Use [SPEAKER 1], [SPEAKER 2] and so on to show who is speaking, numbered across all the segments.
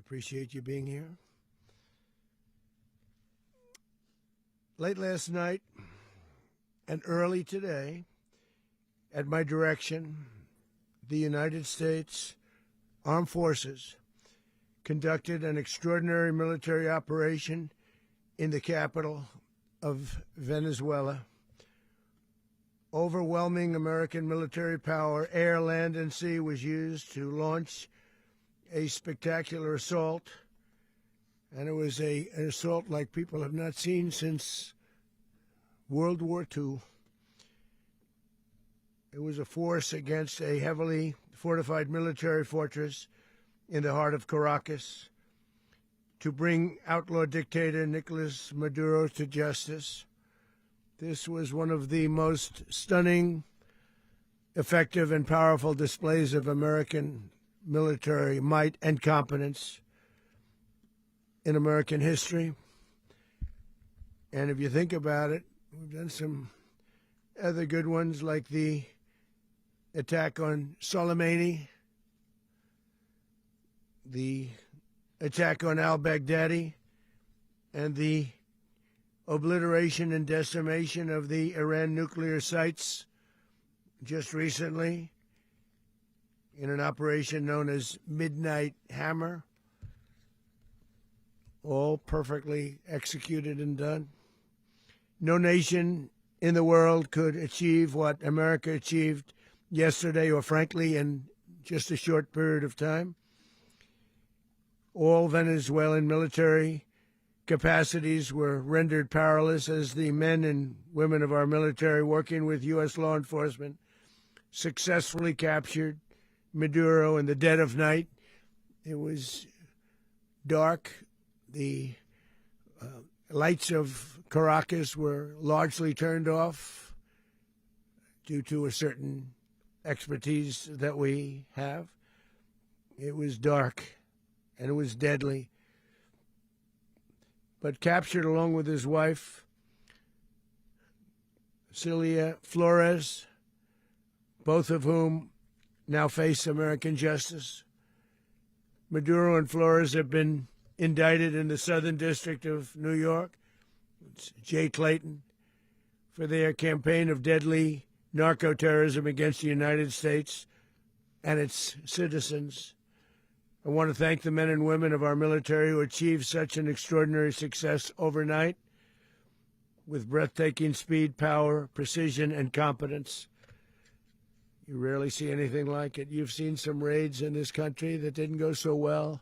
[SPEAKER 1] appreciate you being here. Late last night and early today, at my direction, the United States Armed Forces conducted an extraordinary military operation in the capital of Venezuela. Overwhelming American military power, air, land, and sea, was used to launch a spectacular assault. And it was an assault like people have not seen since World War II. It was a force against a heavily fortified military fortress in the heart of Caracas to bring outlaw dictator Nicolás Maduro to justice. This was one of the most stunning, effective, and powerful displays of American military might and competence in American history. And if you think about it, we've done some other good ones, like the attack on Soleimani, the attack on al-Baghdadi, and the obliteration and decimation of the Iran nuclear sites just recently in an operation known as Midnight Hammer, all perfectly executed and done. No nation in the world could achieve what America achieved yesterday, or frankly, in just a short period of time. All Venezuelan military capacities were rendered powerless as the men and women of our military, working with U.S. law enforcement, successfully captured Maduro in the dead of night. It was dark. The lights of Caracas were largely turned off due to a certain expertise that we have. It was dark and it was deadly. But captured along with his wife, Celia Flores, both of whom now face American justice. Maduro and Flores have been indicted in the Southern District of New York, it's Jay Clayton, for their campaign of deadly narco-terrorism against the United States and its citizens. I want to thank the men and women of our military who achieved such an extraordinary success overnight with breathtaking speed, power, precision, and competence. You rarely see anything like it. You've seen some raids in this country that didn't go so well.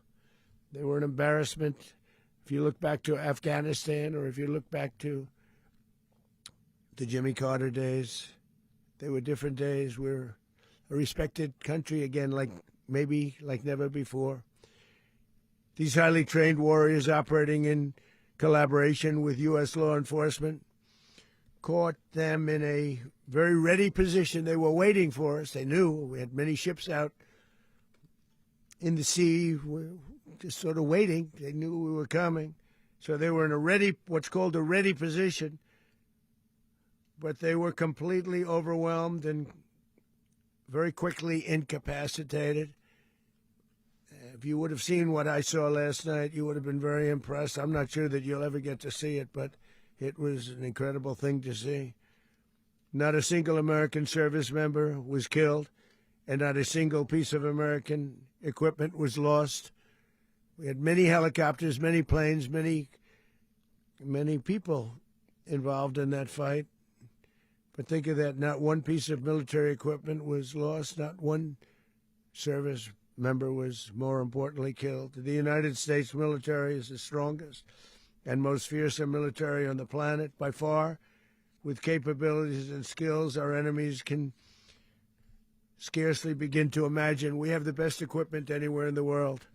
[SPEAKER 1] They were an embarrassment. If you look back to Afghanistan, or if you look back to the Jimmy Carter days, they were different days. We're a respected country again, like never before. These highly trained warriors, operating in collaboration with U.S. law enforcement, caught them in a very ready position. They were waiting for us. They knew we had many ships out in the sea, just sort of waiting. They knew we were coming. So they were in what's called a ready position. But they were completely overwhelmed and very quickly incapacitated. If you would have seen what I saw last night, you would have been very impressed. I'm not sure that you'll ever get to see it, but it was an incredible thing to see. Not a single American service member was killed, and not a single piece of American equipment was lost. We had many helicopters, many planes, many people involved in that fight. But think of that, not one piece of military equipment was lost, not one service member was, more importantly, killed. The United States military is the strongest and most fearsome military on the planet, by far. With capabilities and skills our enemies can scarcely begin to imagine. We have the best equipment anywhere in the world.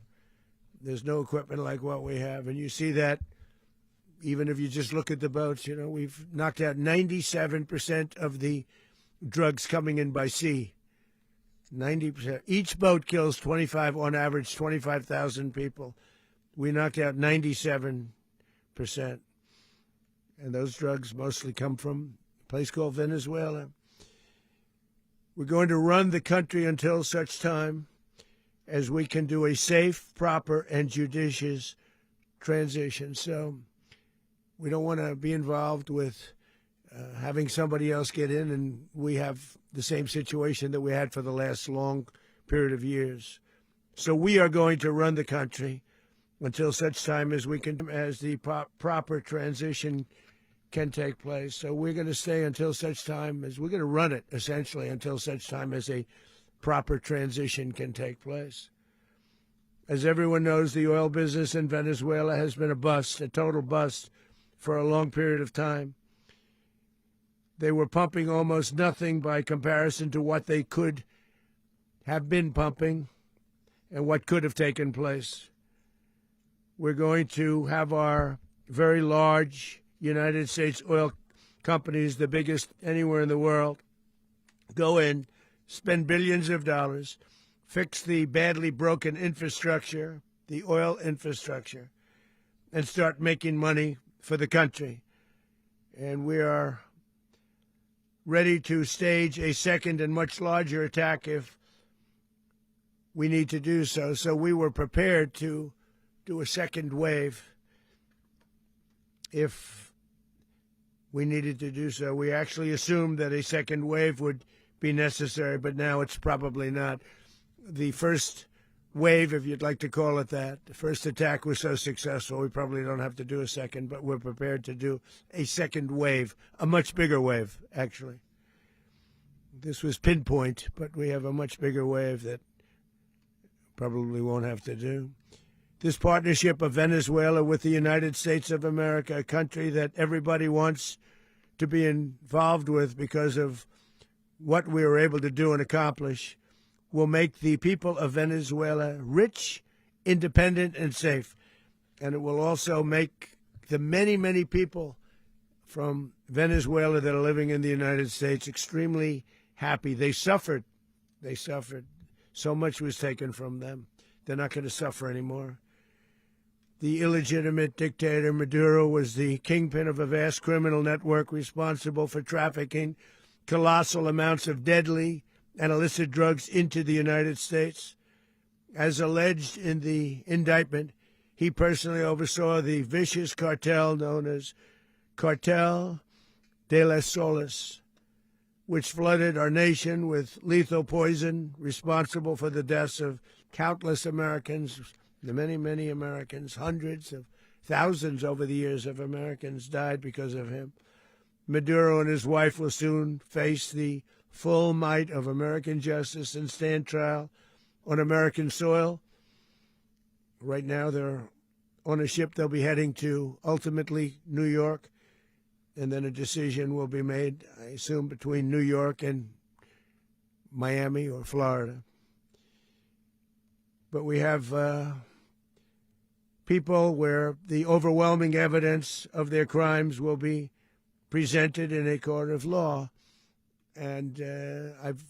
[SPEAKER 1] There's no equipment like what we have, and you see that even if you just look at the boats. You know, we've knocked out 97% of the drugs coming in by sea. 90%. Each boat kills on average, 25,000 people. We knocked out 97%. And those drugs mostly come from a place called Venezuela. We're going to run the country until such time as we can do a safe, proper, and judicious transition. So we don't want to be involved with having somebody else get in, and we have the same situation that we had for the last long period of years. So we are going to run the country until such time as the proper transition can take place. So we're going to stay until such time as we're going to run it, essentially, until such time as a proper transition can take place. As everyone knows, the oil business in Venezuela has been a bust, a total bust, for a long period of time. They were pumping almost nothing by comparison to what they could have been pumping and what could have taken place. We're going to have our very large United States oil companies, the biggest anywhere in the world, go in, spend billions of dollars, fix the badly broken infrastructure, the oil infrastructure, and start making money for the country. And we are ready to stage a second and much larger attack if we need to do so. So we were prepared to do a second wave if we needed to do so. We actually assumed that a second wave would be necessary, but now it's probably not. The first wave, if you'd like to call it that, the first attack was so successful, we probably don't have to do a second, but we're prepared to do a second wave, a much bigger wave, actually. This was pinpoint, but we have a much bigger wave that probably won't have to do. This partnership of Venezuela with the United States of America, a country that everybody wants to be involved with because of what we were able to do and accomplish, will make the people of Venezuela rich, independent, and safe. And it will also make the many, many people from Venezuela that are living in the United States extremely happy. They suffered. They suffered. So much was taken from them. They're not going to suffer anymore. The illegitimate dictator Maduro was the kingpin of a vast criminal network responsible for trafficking colossal amounts of deadly and illicit drugs into the United States. As alleged in the indictment, he personally oversaw the vicious cartel known as Cartel de las Solas, which flooded our nation with lethal poison, responsible for the deaths of countless Americans, the many, many Americans. Hundreds of thousands over the years of Americans died because of him. Maduro and his wife will soon face the full might of American justice and stand trial on American soil. Right now, they're on a ship. They'll be heading to, ultimately, New York, and then a decision will be made, I assume, between New York and Miami or Florida. But we have people where the overwhelming evidence of their crimes will be presented in a court of law. And I've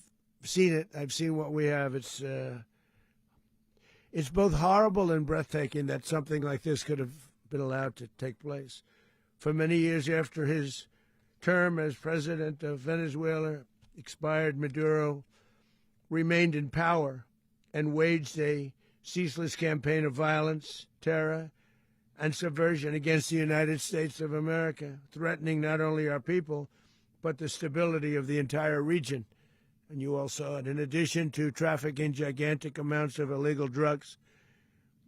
[SPEAKER 1] seen it. I've seen what we have. It's both horrible and breathtaking that something like this could have been allowed to take place. For many years after his term as president of Venezuela expired, Maduro remained in power and waged a ceaseless campaign of violence, terror, and subversion against the United States of America, threatening not only our people, but the stability of the entire region. And you all saw it. In addition to trafficking gigantic amounts of illegal drugs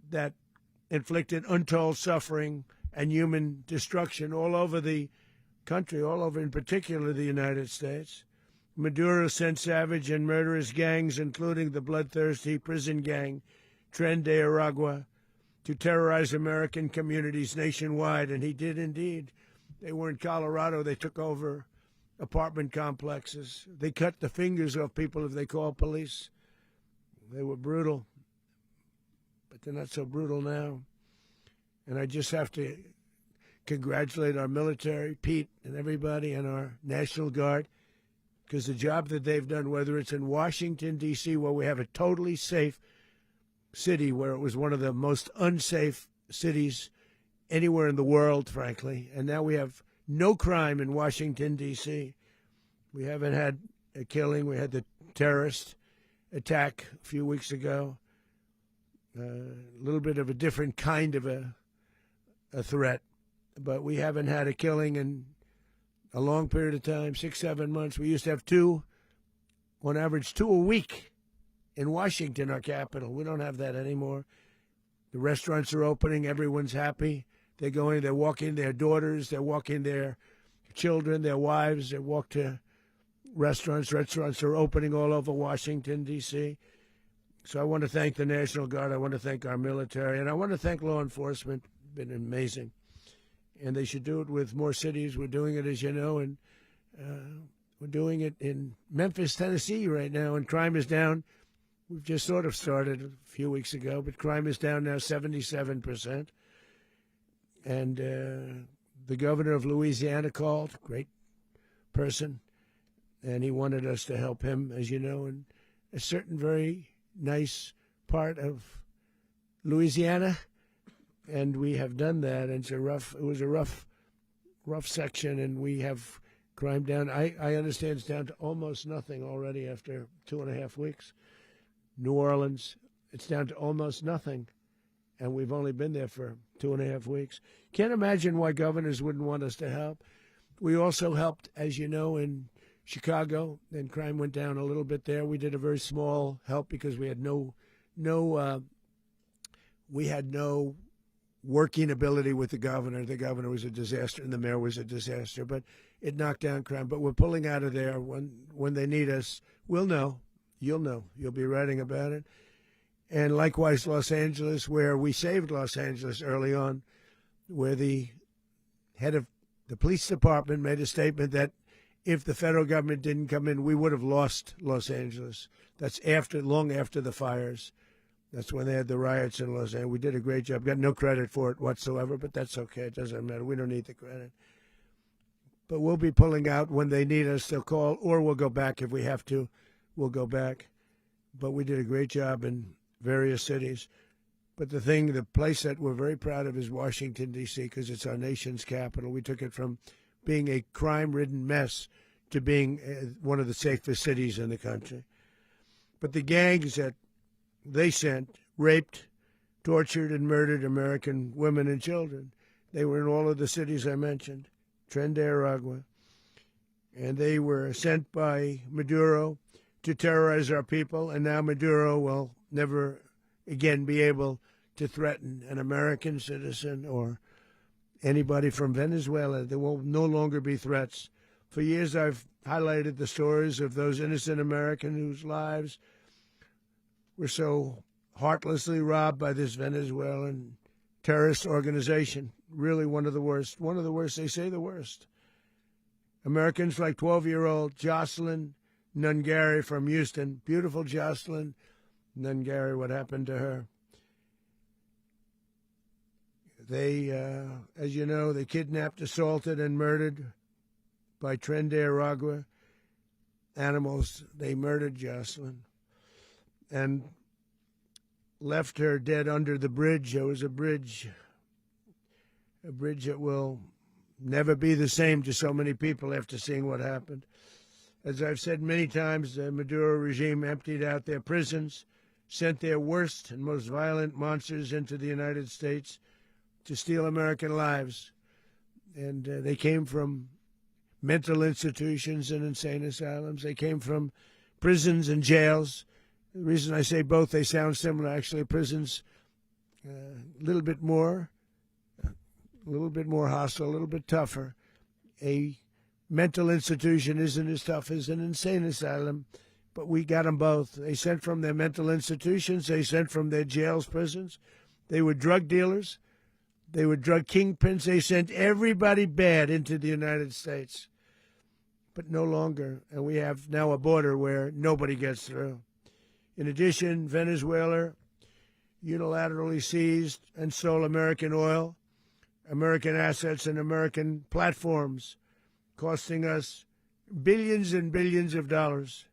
[SPEAKER 1] that inflicted untold suffering and human destruction all over the country, all over in particular the United States, Maduro sent savage and murderous gangs, including the bloodthirsty prison gang Tren de Aragua, to terrorize American communities nationwide. And he did indeed. They were in Colorado. They took over apartment complexes. They cut the fingers off people if they called police. They were brutal, but they're not so brutal now. And I just have to congratulate our military, Pete and everybody, and our National Guard, because the job that they've done, whether it's in Washington, D.C., where we have a totally safe city, where it was one of the most unsafe cities anywhere in the world, frankly, and now we have no crime in Washington, D.C. We haven't had a killing. We had the terrorist attack a few weeks ago. little bit of a different kind of a threat. But we haven't had a killing in a long period of time, 6, 7 months. We used to have two, on average, 2 a week in Washington, our capital. We don't have that anymore. The restaurants are opening. Everyone's happy. They're going, they're walking their daughters, they're walking their children, their wives. They walk to restaurants. Restaurants are opening all over Washington, D.C. So I want to thank the National Guard. I want to thank our military. And I want to thank law enforcement. It's been amazing. And they should do it with more cities. We're doing it, as you know, and we're doing it in Memphis, Tennessee right now, and crime is down. We've just sort of started a few weeks ago, but crime is down now 77%. And the governor of Louisiana called, great person, and he wanted us to help him, as you know, in a certain very nice part of Louisiana. And we have done that. And it was a rough section, and we have crime down. I understand it's down to almost nothing already after 2.5 weeks. New Orleans, it's down to almost nothing, and we've only been there for 2.5 weeks. Can't imagine why governors wouldn't want us to help. We also helped, as you know, in Chicago, and crime went down a little bit there. We did a very small help because we had no working ability with the governor. The governor was a disaster, and the mayor was a disaster, but it knocked down crime. But we're pulling out of there. When they need us, we'll know. You'll know. You'll be writing about it. And likewise, Los Angeles, where we saved Los Angeles early on, where the head of the police department made a statement that if the federal government didn't come in, we would have lost Los Angeles. That's long after the fires. That's when they had the riots in Los Angeles. We did a great job. Got no credit for it whatsoever, but that's okay. It doesn't matter. We don't need the credit. But we'll be pulling out when they need us. They'll call, or we'll go back if we have to. We'll go back. But we did a great job in various cities. But the place that we're very proud of is Washington, D.C., because it's our nation's capital. We took it from being a crime-ridden mess to being one of the safest cities in the country. But the gangs that they sent raped, tortured, and murdered American women and children. They were in all of the cities I mentioned, Tren de Aragua. And they were sent by Maduro to terrorize our people, and now Maduro will never again be able to threaten an American citizen or anybody from Venezuela. There will no longer be threats. For years I've highlighted the stories of those innocent Americans whose lives were so heartlessly robbed by this Venezuelan terrorist organization. Really one of the worst. One of the worst, they say the worst. Americans like 12-year-old Jocelyn Nungari from Houston. Beautiful Jocelyn Nungari, what happened to her? They, as you know, they kidnapped, assaulted, and murdered by Tren de Aragua animals. They murdered Jocelyn and left her dead under the bridge. There was a bridge that will never be the same to so many people after seeing what happened. As I've said many times, the Maduro regime emptied out their prisons, sent their worst and most violent monsters into the United States to steal American lives. And they came from mental institutions and insane asylums. They came from prisons and jails. The reason I say both, they sound similar. Actually, prisons, a little bit more hostile, a little bit tougher. A mental institution isn't as tough as an insane asylum, but we got them both. They sent from their mental institutions. They sent from their jails, prisons. They were drug dealers. They were drug kingpins. They sent everybody bad into the United States, but no longer. And we have now a border where nobody gets through. In addition, Venezuela unilaterally seized and stole American oil, American assets, and American platforms, costing us billions and billions of dollars.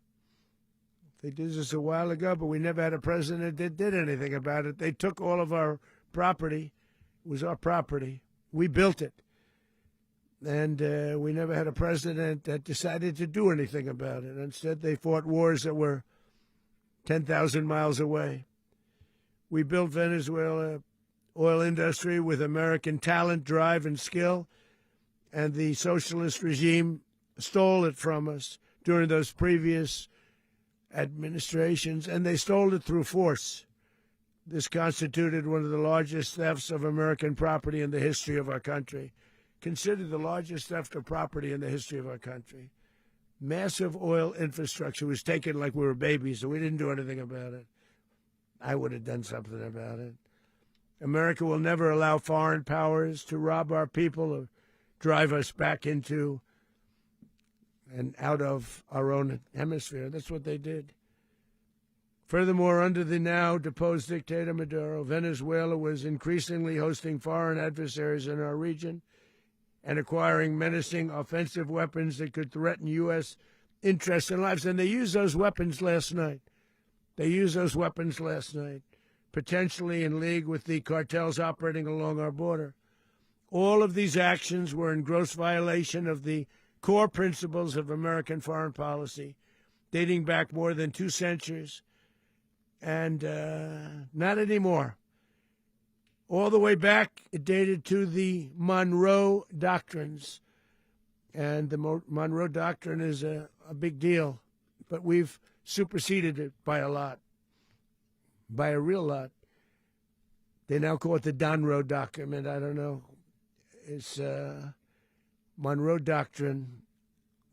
[SPEAKER 1] They did this a while ago, but we never had a president that did anything about it. They took all of our property. It was our property. We built it. And we never had a president that decided to do anything about it. Instead, they fought wars that were 10,000 miles away. We built Venezuela oil industry with American talent, drive, and skill, and the socialist regime stole it from us during those previous administrations, and they stole it through force. This constituted one of the largest thefts of American property in the history of our country. Considered the largest theft of property in the history of our country. Massive oil infrastructure was taken like we were babies, so we didn't do anything about it. I would have done something about it. America will never allow foreign powers to rob our people or drive us back into and out of our own hemisphere. That's what they did. Furthermore, under the now deposed dictator Maduro, Venezuela was increasingly hosting foreign adversaries in our region and acquiring menacing offensive weapons that could threaten U.S. interests and lives. And they used those weapons last night. Potentially in league with the cartels operating along our border. All of these actions were in gross violation of the core principles of American foreign policy, dating back more than 2 centuries, and not anymore. All the way back, it dated to the Monroe Doctrines, and the Monroe Doctrine is a big deal, but we've superseded it by a lot, by a real lot. They now call it the Donroe Document. I don't know. It's Monroe Doctrine.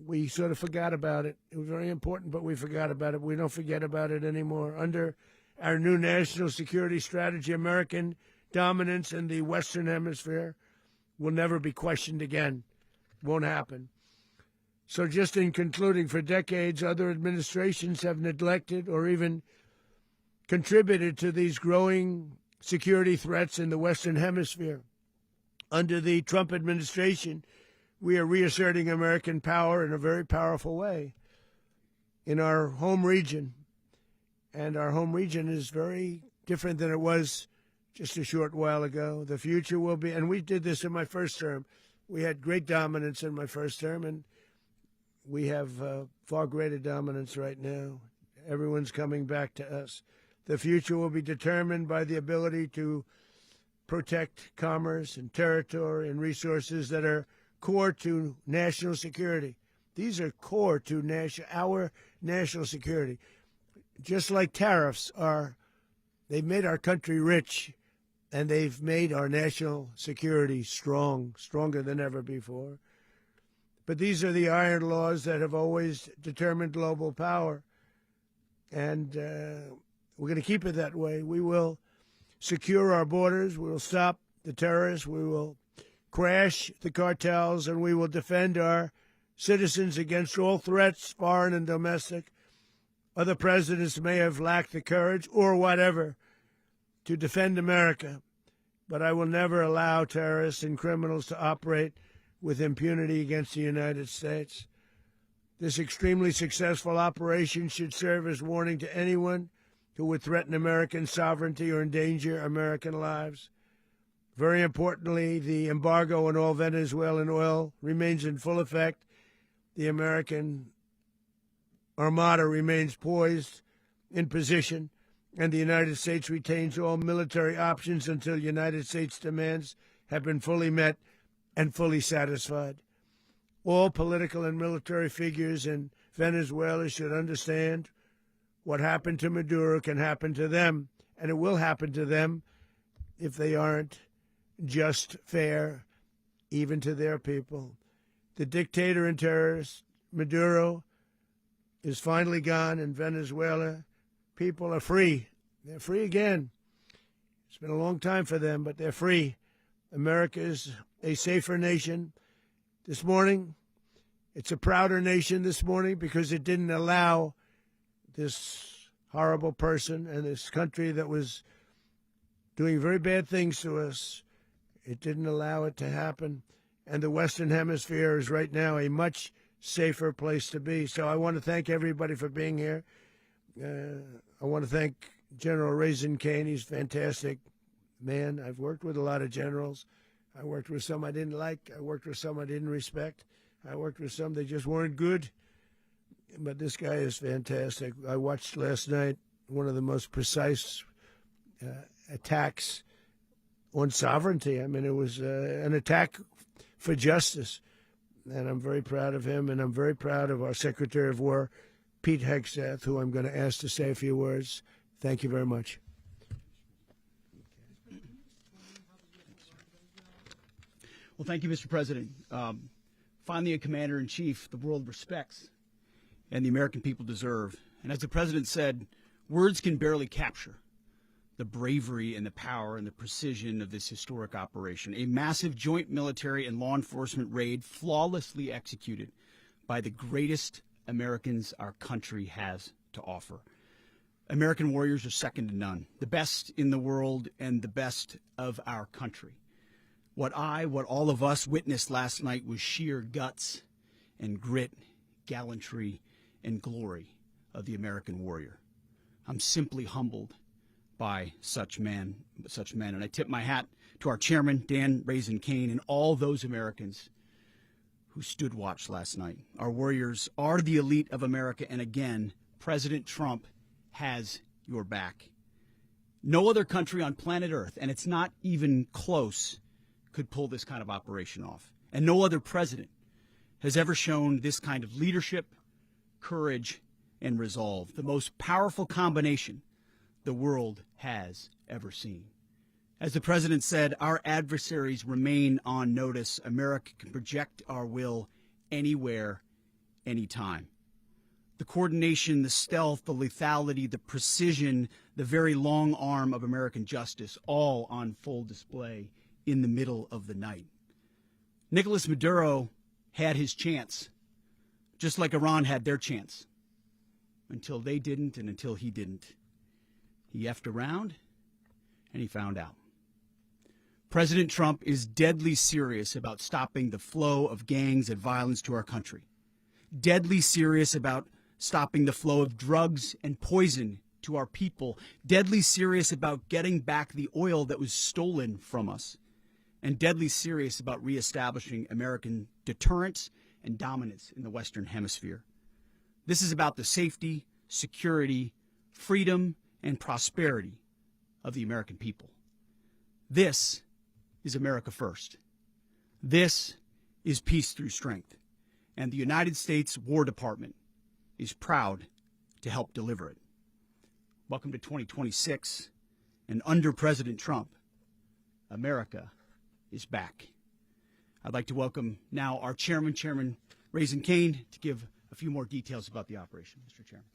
[SPEAKER 1] We sort of forgot about it. It was very important, but we forgot about it. We don't forget about it anymore. Under our new national security strategy, American dominance in the Western Hemisphere will never be questioned again. Won't happen. So just in concluding, for decades, other administrations have neglected or even contributed to these growing security threats in the Western Hemisphere. Under the Trump administration, we are reasserting American power in a very powerful way in our home region. And our home region is very different than it was just a short while ago. The future will be, and we did this in my first term. We had great dominance in my first term, and we have far greater dominance right now. Everyone's coming back to us. The future will be determined by the ability to protect commerce and territory and resources that are core to national security. These are core to our national security. Just like tariffs they've made our country rich, and they've made our national security stronger than ever before. But these are the iron laws that have always determined global power, and we're going to keep it that way. We will secure our borders. We will stop the terrorists. We will crash the cartels, and we will defend our citizens against all threats, foreign and domestic. Other presidents may have lacked the courage or whatever to defend America, but I will never allow terrorists and criminals to operate with impunity against the United States. This extremely successful operation should serve as warning to anyone who would threaten American sovereignty or endanger American lives. Very importantly, the embargo on all Venezuelan oil remains in full effect. The American Armada remains poised in position, and the United States retains all military options until United States demands have been fully met and fully satisfied. All political and military figures in Venezuela should understand what happened to Maduro can happen to them, and it will happen to them if they aren't just fair, even to their people. The dictator and terrorist, Maduro, is finally gone, and Venezuela people are free. They're free again. It's been a long time for them, but they're free. America is a safer nation this morning. It's a prouder nation this morning because it didn't allow this horrible person and this country that was doing very bad things to us. It didn't allow it to happen. And the Western Hemisphere is right now a much safer place to be. So I want to thank everybody for being here. I want to thank General Raisin Kane. He's a fantastic man. I've worked with a lot of generals. I worked with some I didn't like. I worked with some I didn't respect. I worked with some that just weren't good. But this guy is fantastic. I watched last night one of the most precise attacks on sovereignty. I mean, it was an attack for justice. And I'm very proud of him, and I'm very proud of our Secretary of War, Pete Hegseth, who I'm going to ask to say a few words. Thank you very much.
[SPEAKER 2] Well, thank you, Mr. President. Finally, a commander-in-chief the world respects and the American people deserve. And as the President said, words can barely capture the bravery and the power and the precision of this historic operation. A massive joint military and law enforcement raid flawlessly executed by the greatest Americans our country has to offer. American warriors are second to none, the best in the world and the best of our country. What all of us witnessed last night was sheer guts and grit, gallantry and glory of the American warrior. I'm simply humbled by such men. And I tip my hat to our chairman, Dan Raisin Kane, and all those Americans who stood watch last night. Our warriors are the elite of America, and again, President Trump has your back. No other country on planet Earth, and it's not even close, could pull this kind of operation off. And no other president has ever shown this kind of leadership, courage, and resolve, the most powerful combination the world has ever seen. As the President said, our adversaries remain on notice. America can project our will anywhere, anytime. The coordination, the stealth, the lethality, the precision, the very long arm of American justice, all on full display in the middle of the night. Nicolás Maduro had his chance, just like Iran had their chance, until they didn't and until he didn't. He effed around, and he found out. President Trump is deadly serious about stopping the flow of gangs and violence to our country, deadly serious about stopping the flow of drugs and poison to our people, deadly serious about getting back the oil that was stolen from us, and deadly serious about reestablishing American deterrence and dominance in the Western Hemisphere. This is about the safety, security, freedom, and prosperity of the American people. This is America first. This is peace through strength. And the United States War Department is proud to help deliver it. Welcome to 2026. And under President Trump, America is back. I'd like to welcome now our chairman, Chairman Raisin Kane, to give a few more details about the operation. Mr. Chairman.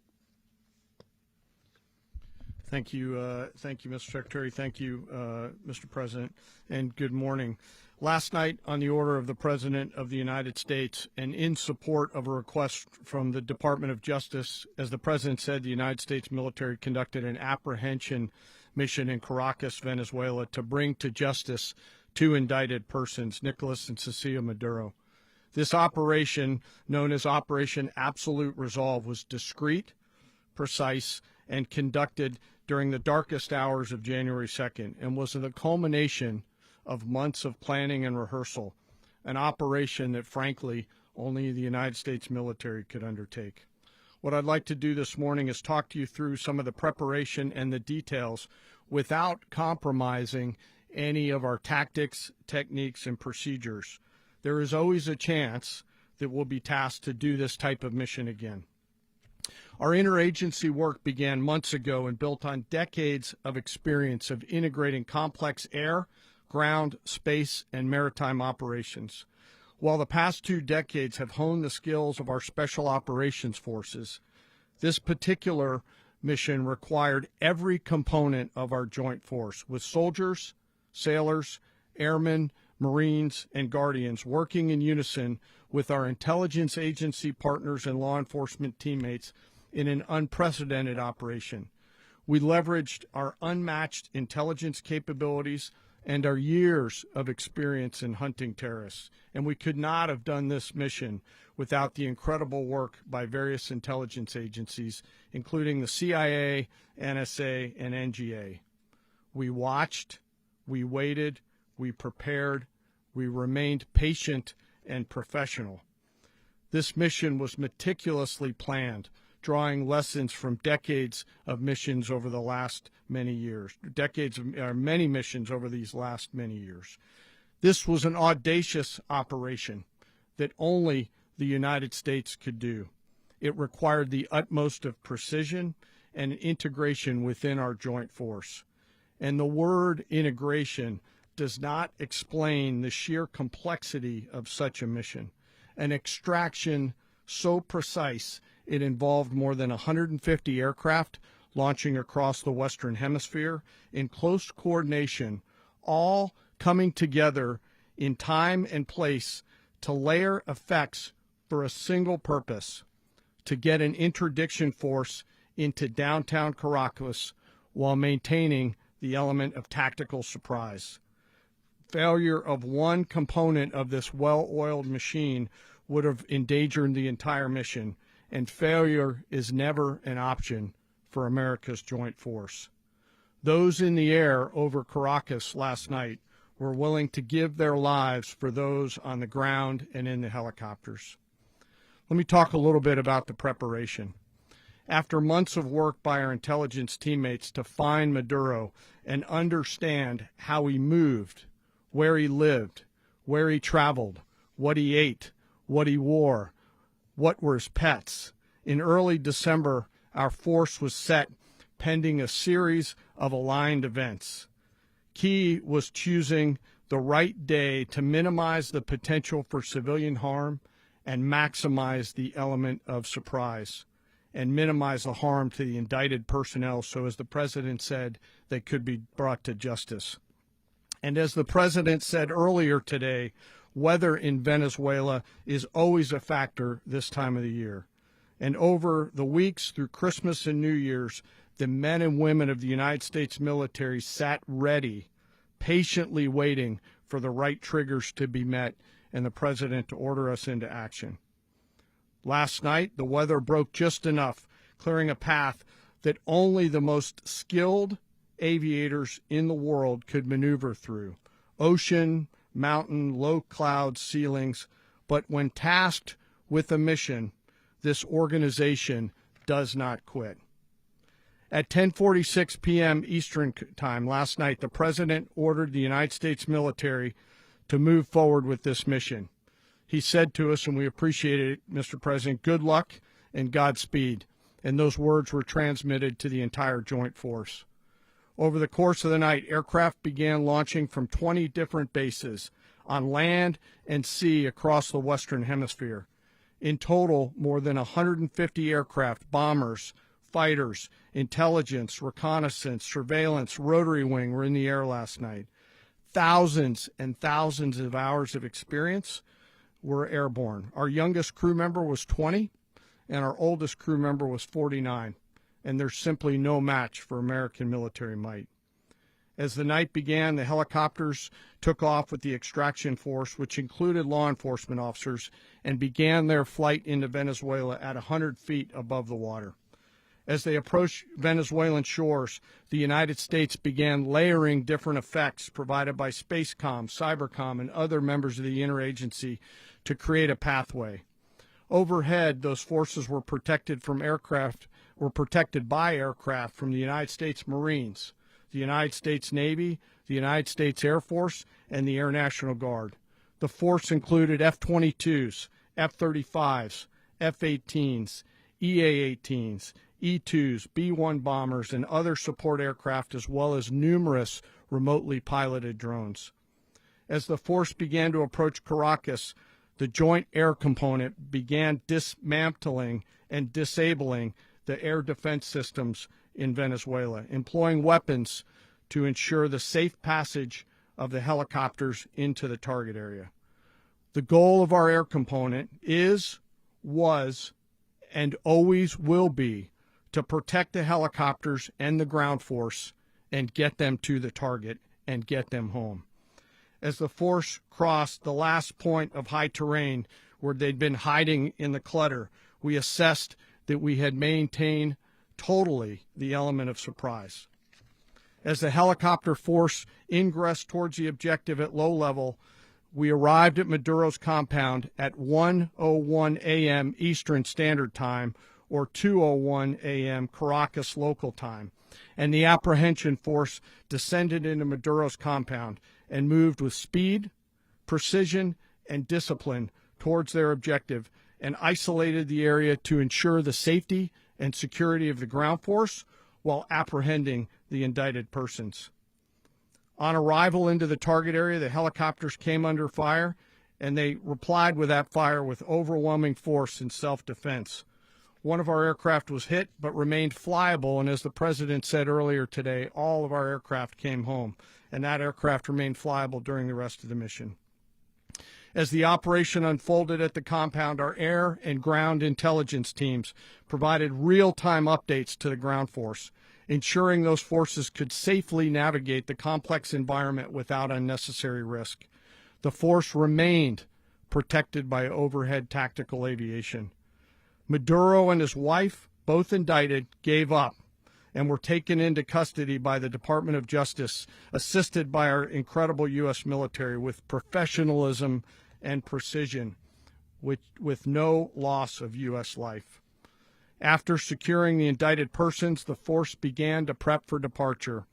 [SPEAKER 3] Thank you, Mr. Secretary. Thank you, Mr. President, and good morning. Last night, on the order of the President of the United States and in support of a request from the Department of Justice, as the President said, the United States military conducted an apprehension mission in Caracas, Venezuela, to bring to justice two indicted persons, Nicolás and Cecilia Maduro. This operation, known as Operation Absolute Resolve, was discreet, precise, and conducted during the darkest hours of January 2nd and was the culmination of months of planning and rehearsal, an operation that, frankly, only the United States military could undertake. What I'd like to do this morning is talk to you through some of the preparation and the details without compromising any of our tactics, techniques, and procedures. There is always a chance that we'll be tasked to do this type of mission again. Our interagency work began months ago and built on decades of experience of integrating complex air, ground, space, and maritime operations. While the past 2 decades have honed the skills of our special operations forces, this particular mission required every component of our joint force, with soldiers, sailors, airmen, Marines, and Guardians working in unison with our intelligence agency partners and law enforcement teammates in an unprecedented operation. We leveraged our unmatched intelligence capabilities and our years of experience in hunting terrorists, and we could not have done this mission without the incredible work by various intelligence agencies, including the CIA, NSA, and NGA. We watched, we waited, we prepared, we remained patient and professional. This mission was meticulously planned drawing lessons from decades of missions over the last many years, many missions over these last many years. This was an audacious operation that only the United States could do. It required the utmost of precision and integration within our joint force. And the word integration does not explain the sheer complexity of such a mission. An extraction so precise it involved more than 150 aircraft launching across the Western Hemisphere in close coordination, all coming together in time and place to layer effects for a single purpose: to get an interdiction force into downtown Caracas while maintaining the element of tactical surprise. Failure of one component of this well-oiled machine would have endangered the entire mission, and failure is never an option for America's joint force. Those in the air over Caracas last night were willing to give their lives for those on the ground and in the helicopters. Let me talk a little bit about the preparation. After months of work by our intelligence teammates to find Maduro and understand how he moved, where he lived, where he traveled, what he ate, what he wore, what were his pets, in early December, our force was set pending a series of aligned events. Key was choosing the right day to minimize the potential for civilian harm and maximize the element of surprise, and minimize the harm to the indicted personnel so, as the president said, they could be brought to justice. And as the president said earlier today, weather in Venezuela is always a factor this time of the year. And over the weeks through Christmas and New Year's, the men and women of the United States military sat ready, patiently waiting for the right triggers to be met and the president to order us into action. Last night, the weather broke just enough, clearing a path that only the most skilled aviators in the world could maneuver through. Ocean, mountain, low cloud ceilings. But when tasked with a mission, this organization does not quit. At 10:46 p.m. Eastern Time last night, the president ordered the United States military to move forward with this mission. He said to us, and we appreciate it, Mr. President, good luck and Godspeed. And those words were transmitted to the entire joint force. Over the course of the night, aircraft began launching from 20 different bases on land and sea across the Western Hemisphere. In total, more than 150 aircraft, bombers, fighters, intelligence, reconnaissance, surveillance, rotary wing were in the air last night. Thousands and thousands of hours of experience were airborne. Our youngest crew member was 20, and our oldest crew member was 49. And there's simply no match for American military might. As the night began, the helicopters took off with the extraction force, which included law enforcement officers, and began their flight into Venezuela at 100 feet above the water. As they approached Venezuelan shores, the United States began layering different effects provided by Spacecom, Cybercom, and other members of the interagency to create a pathway. Overhead, those forces were protected by aircraft from the United States Marines, the United States Navy, the United States Air Force, and the Air National Guard. The force included F-22s, F-35s, F-18s, EA-18s, E-2s, B-1 bombers, and other support aircraft, as well as numerous remotely piloted drones. As the force began to approach Caracas, the Joint Air Component began dismantling and disabling the air defense systems in Venezuela, employing weapons to ensure the safe passage of the helicopters into the target area. The goal of our air component was, and always will be to protect the helicopters and the ground force and get them to the target and get them home. As the force crossed the last point of high terrain where they'd been hiding in the clutter, we assessed that we had maintained totally the element of surprise. As the helicopter force ingressed towards the objective at low level, we arrived at Maduro's compound at 1:01 a.m. Eastern Standard Time, or 2:01 a.m. Caracas local time, and the apprehension force descended into Maduro's compound and moved with speed, precision, and discipline towards their objective, and isolated the area to ensure the safety and security of the ground force while apprehending the indicted persons. On arrival into the target area, the helicopters came under fire, and they replied with that fire with overwhelming force in self-defense. One of our aircraft was hit but remained flyable, and as the president said earlier today, all of our aircraft came home, and that aircraft remained flyable during the rest of the mission. As the operation unfolded at the compound, our air and ground intelligence teams provided real-time updates to the ground force, ensuring those forces could safely navigate the complex environment without unnecessary risk. The force remained protected by overhead tactical aviation. Maduro and his wife, both indicted, gave up and were taken into custody by the Department of Justice, assisted by our incredible U.S. military with professionalism and precision, with no loss of U.S. life. After securing the indicted persons, the force began to prep for departure.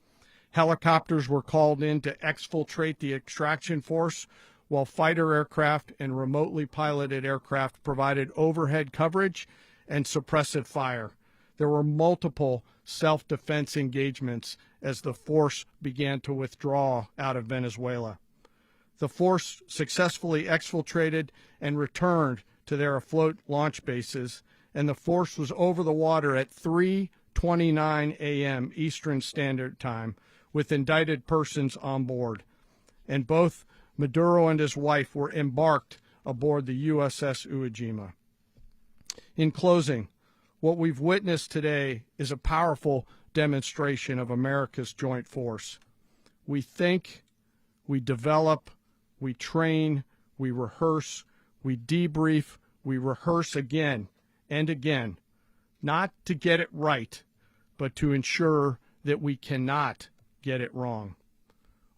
[SPEAKER 3] Helicopters were called in to exfiltrate the extraction force, while fighter aircraft and remotely piloted aircraft provided overhead coverage and suppressive fire. There were multiple self-defense engagements as the force began to withdraw out of Venezuela. The force successfully exfiltrated and returned to their afloat launch bases, and the force was over the water at 3:29 a.m. Eastern Standard Time with indicted persons on board, and both Maduro and his wife were embarked aboard the USS Iwo Jima. In closing, what we've witnessed today is a powerful demonstration of America's joint force. We think, we develop, we train, we rehearse, we debrief, we rehearse again and again, not to get it right, but to ensure that we cannot get it wrong.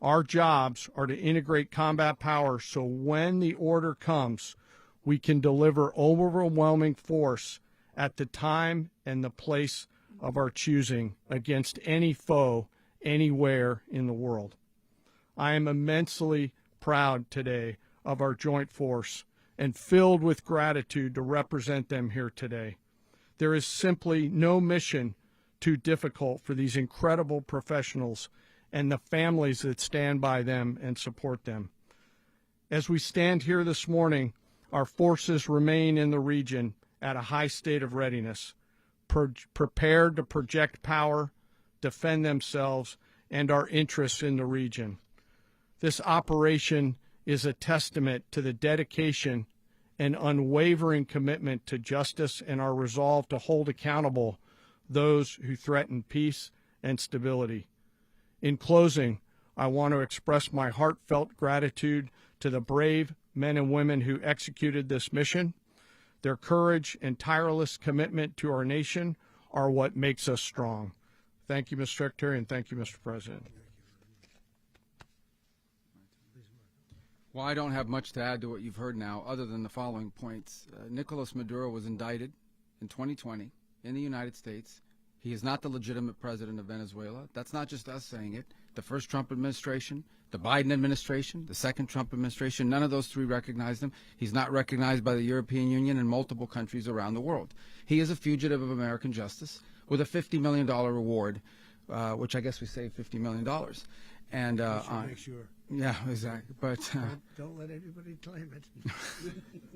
[SPEAKER 3] Our jobs are to integrate combat power so when the order comes, we can deliver overwhelming force at the time and the place of our choosing against any foe anywhere in the world. I am immensely proud today of our joint force and filled with gratitude to represent them here today. There is simply no mission too difficult for these incredible professionals and the families that stand by them and support them. As we stand here this morning, our forces remain in the region at a high state of readiness, prepared to project power, defend themselves, and our interests in the region. This operation is a testament to the dedication and unwavering commitment to justice and our resolve to hold accountable those who threaten peace and stability. In closing, I want to express my heartfelt gratitude to the brave men and women who executed this mission. Their courage and tireless commitment to our nation are what makes us strong. Thank you, Mr. Secretary, and thank you, Mr. President.
[SPEAKER 4] Well, I don't have much to add to what you've heard now, other than the following points. Nicolás Maduro was indicted in 2020 in the United States. He is not the legitimate president of Venezuela. That's not just us saying it. The first Trump administration, the Biden administration, the second Trump administration, none of those three recognized him. He's not recognized by the European Union and multiple countries around the world. He is a fugitive of American justice with a $50 million reward, which I guess we saved $50 million. And
[SPEAKER 1] make sure.
[SPEAKER 4] Yeah, exactly. But
[SPEAKER 1] don't let anybody claim it.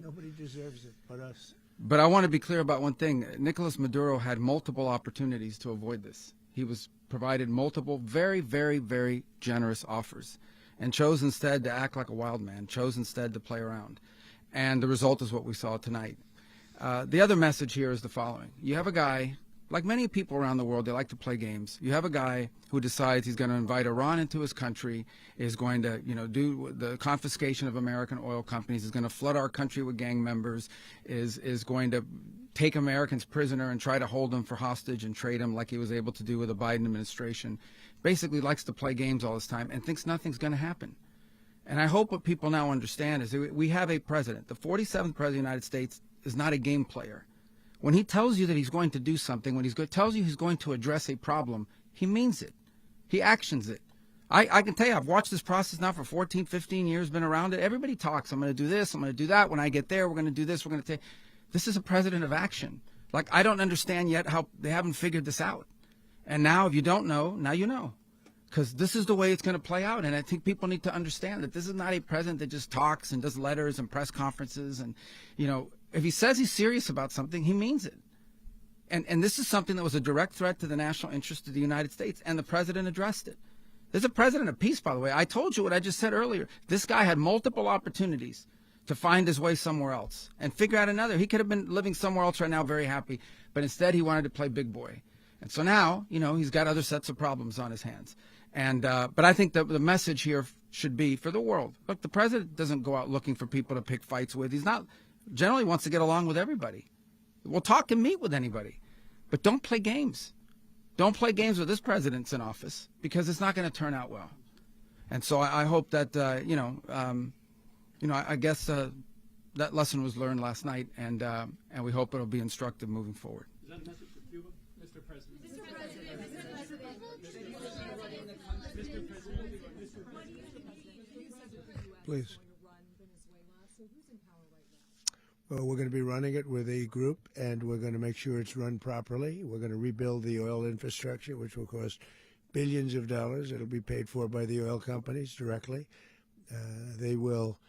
[SPEAKER 1] Nobody deserves it but us.
[SPEAKER 4] But I want to be clear about one thing. Nicolás Maduro had multiple opportunities to avoid this. He was provided multiple very, very, very generous offers and chose instead to act like a wild man, chose instead to play around. And the result is what we saw tonight. The other message here is the following. You have a guy, like many people around the world, they like to play games. You have a guy who decides he's going to invite Iran into his country, is going to, do the confiscation of American oil companies, is going to flood our country with gang members, is going to take Americans prisoner and try to hold them for hostage and trade them like he was able to do with the Biden administration. Basically likes to play games all this time and thinks nothing's going to happen. And I hope what people now understand is that we have a president. The 47th president of the United States is not a game player. When he tells you that he's going to do something, when tells you he's going to address a problem, he means it. He actions it. I can tell you, I've watched this process now for 14, 15 years, been around it. Everybody talks. I'm going to do this. I'm going to do that. When I get there, we're going to do this. We're going to take. This is a president of action. Like, I don't understand yet how they haven't figured this out. And now, if you don't know, now you know. Because this is the way it's going to play out. And I think people need to understand that this is not a president that just talks and does letters and press conferences. And, you know, if he says he's serious about something, he means it. And this is something that was a direct threat to the national interest of the United States. And the president addressed it. There's a president of peace, by the way. I told you what I just said earlier. This guy had multiple opportunities to find his way somewhere else and figure out another. He could have been living somewhere else right now, very happy. But instead, he wanted to play big boy. And so now, you know, he's got other sets of problems on his hands. And but I think the message here should be for the world. Look, the president doesn't go out looking for people to pick fights with. He's not generally wants to get along with everybody. We'll talk and meet with anybody. But don't play games. Don't play games with this president's in office, because it's not going to turn out well. And so I hope that, I guess that lesson was learned last night, and we hope it'll be instructive moving forward.
[SPEAKER 2] Is that a message for Cuba, Mr. President?
[SPEAKER 1] Please. Well, we're going to be running it with a group, and we're going to make sure it's run properly. We're going to rebuild the oil infrastructure, which will cost billions of dollars. It'll be paid for by the oil companies directly. They will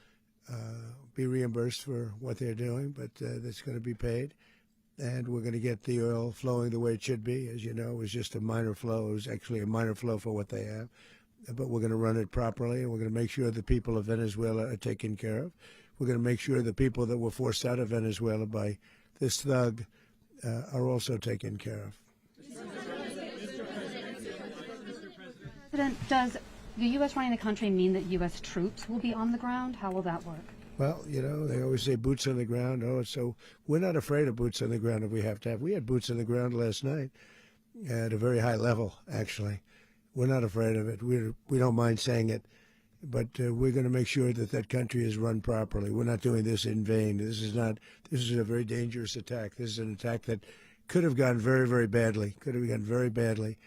[SPEAKER 1] be reimbursed for what they're doing, but that's going to be paid. And we're going to get the oil flowing the way it should be. As you know, it was just a minor flow. It was actually a minor flow for what they have. But we're going to run it properly, and we're going to make sure the people of Venezuela are taken care of. We're going to make sure the people that were forced out of Venezuela by this thug are also taken care of.
[SPEAKER 5] President, does the U.S. running the country mean that U.S. troops will be on the ground? How will that work?
[SPEAKER 1] Well, you know, they always say boots on the ground. Oh, so we're not afraid of boots on the ground if we have to have. We had boots on the ground last night at a very high level, actually. We're not afraid of it. We don't mind saying it. But we're going to make sure that that country is run properly. We're not doing this in vain. This is a very dangerous attack. This is an attack that could have gone very, very badly. Could have gone very badly.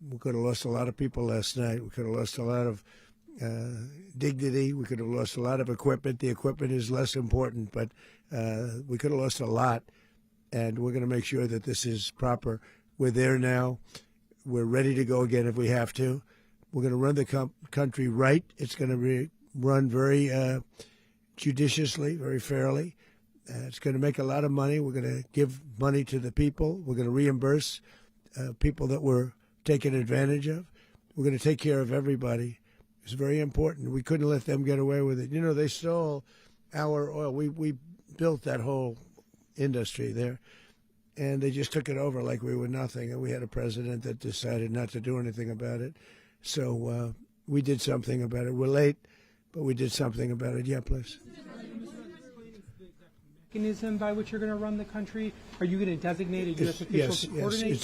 [SPEAKER 1] We could have lost a lot of people last night. We could have lost a lot of dignity. We could have lost a lot of equipment. The equipment is less important, but we could have lost a lot. And we're going to make sure that this is proper. We're there now. We're ready to go again if we have to. We're going to run the country right. It's going to be run very judiciously, very fairly. It's going to make a lot of money. We're going to give money to the people. We're going to reimburse people that were taken advantage of. We're going to take care of everybody. It's very important. We couldn't let them get away with it. You know, they stole our oil. We built that whole industry there, and they just took it over like we were nothing. And we had a president that decided not to do anything about it. So we did something about it. We're late, but we did something about it. Yeah, please.
[SPEAKER 6] Mechanism by which you're going to run the country? Are you going to designate a U.S. official to coordinate?
[SPEAKER 1] Yes,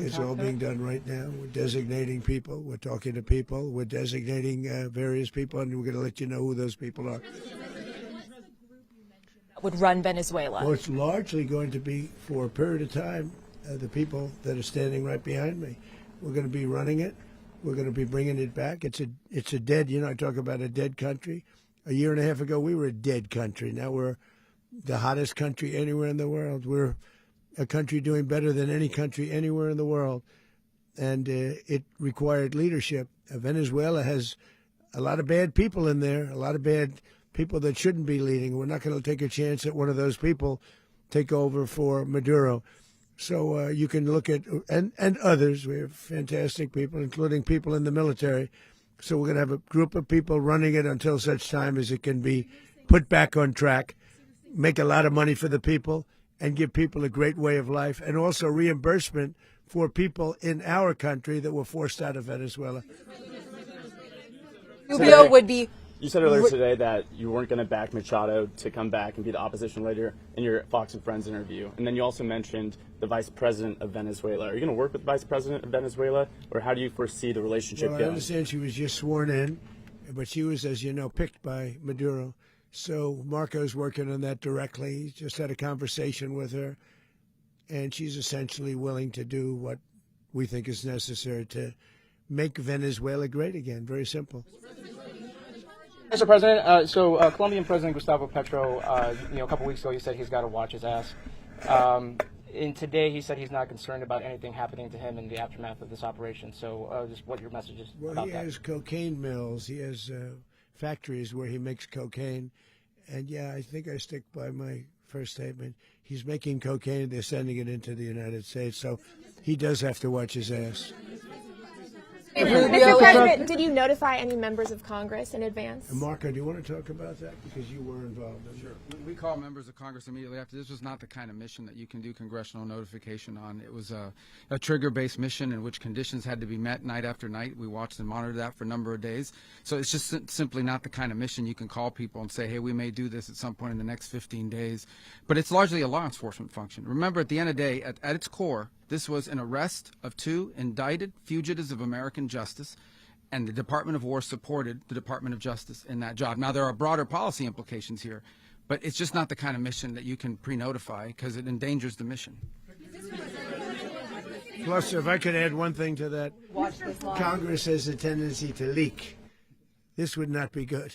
[SPEAKER 1] it's all being done right now. We're designating people. We're talking to people. We're designating various people, and we're going to let you know who those people are.
[SPEAKER 7] Would run Venezuela?
[SPEAKER 1] Well, it's largely going to be for a period of time the people that are standing right behind me. We're going to be running it. We're going to be bringing it back. It's a dead, you know, I talk about a dead country. A year and a half ago, we were a dead country. Now we're the hottest country anywhere in the world. We're a country doing better than any country anywhere in the world. And it required leadership. Venezuela has a lot of bad people in there, a lot of bad people that shouldn't be leading. We're not going to take a chance that one of those people take over for Maduro. So you can look at, and others, we have fantastic people, including people in the military. So we're going to have a group of people running it until such time as it can be put back on track, make a lot of money for the people, and give people a great way of life, and also reimbursement for people in our country that were forced out of Venezuela.
[SPEAKER 7] Rubio would be.
[SPEAKER 8] You said earlier today that you weren't going to back Machado to come back and be the opposition leader in your Fox and Friends interview. And then you also mentioned the vice president of Venezuela. Are you going to work with the vice president of Venezuela, or how do you foresee the relationship
[SPEAKER 1] going? I understand she was just sworn in, but she was, as you know, picked by Maduro. So Marco's working on that directly. He just had a conversation with her. and she's essentially willing to do what we think is necessary to make Venezuela great again. Very simple.
[SPEAKER 9] Mr. President, Colombian President Gustavo Petro, a couple weeks ago, he said he's got to watch his ass. And today, he said he's not concerned about anything happening to him in the aftermath of this operation. So, just what your message is about that?
[SPEAKER 1] Well, he has cocaine mills. He has factories where he makes cocaine. And, yeah, I think I stick by my first statement. He's making cocaine. They're sending it into the United States. So he does have to watch his ass.
[SPEAKER 7] Mr. President, did you notify any members of Congress in advance?
[SPEAKER 1] Marco, do you want to talk about that? Because you were involved in it.
[SPEAKER 4] Sure. We called members of Congress immediately after. This was not the kind of mission that you can do congressional notification on. It was a trigger-based mission in which conditions had to be met night after night. We watched and monitored that for a number of days. So it's just simply not the kind of mission you can call people and say, hey, we may do this at some point in the next 15 days. But it's largely a law enforcement function. Remember, at the end of the day, at its core, this was an arrest of 2 indicted fugitives of American justice, and the Department of War supported the Department of Justice in that job. Now, there are broader policy implications here, but it's just not the kind of mission that you can pre-notify because it endangers the mission.
[SPEAKER 1] Plus, if I could add one thing to that, Congress has a tendency to leak. This would not be good.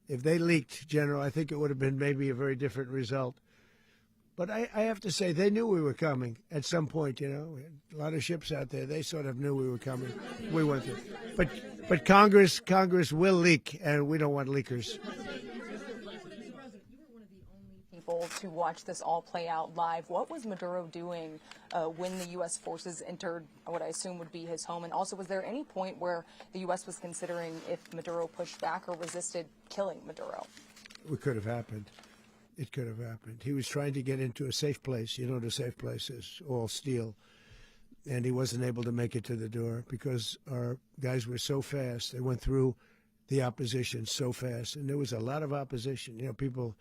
[SPEAKER 1] If they leaked, General, I think it would have been maybe a very different result. But I have to say, they knew we were coming at some point, A lot of ships out there, they sort of knew we were coming. We went through. But Congress will leak, and we don't want leakers.
[SPEAKER 10] People to watch this all play out live. What was Maduro doing when the U.S. forces entered what I assume would be his home? And also, was there any point where the U.S. was considering if Maduro pushed back or resisted killing Maduro?
[SPEAKER 1] It could have happened. It could have happened. He was trying to get into a safe place. The safe place is all steel. And he wasn't able to make it to the door because our guys were so fast. They went through the opposition so fast. And there was a lot of opposition. People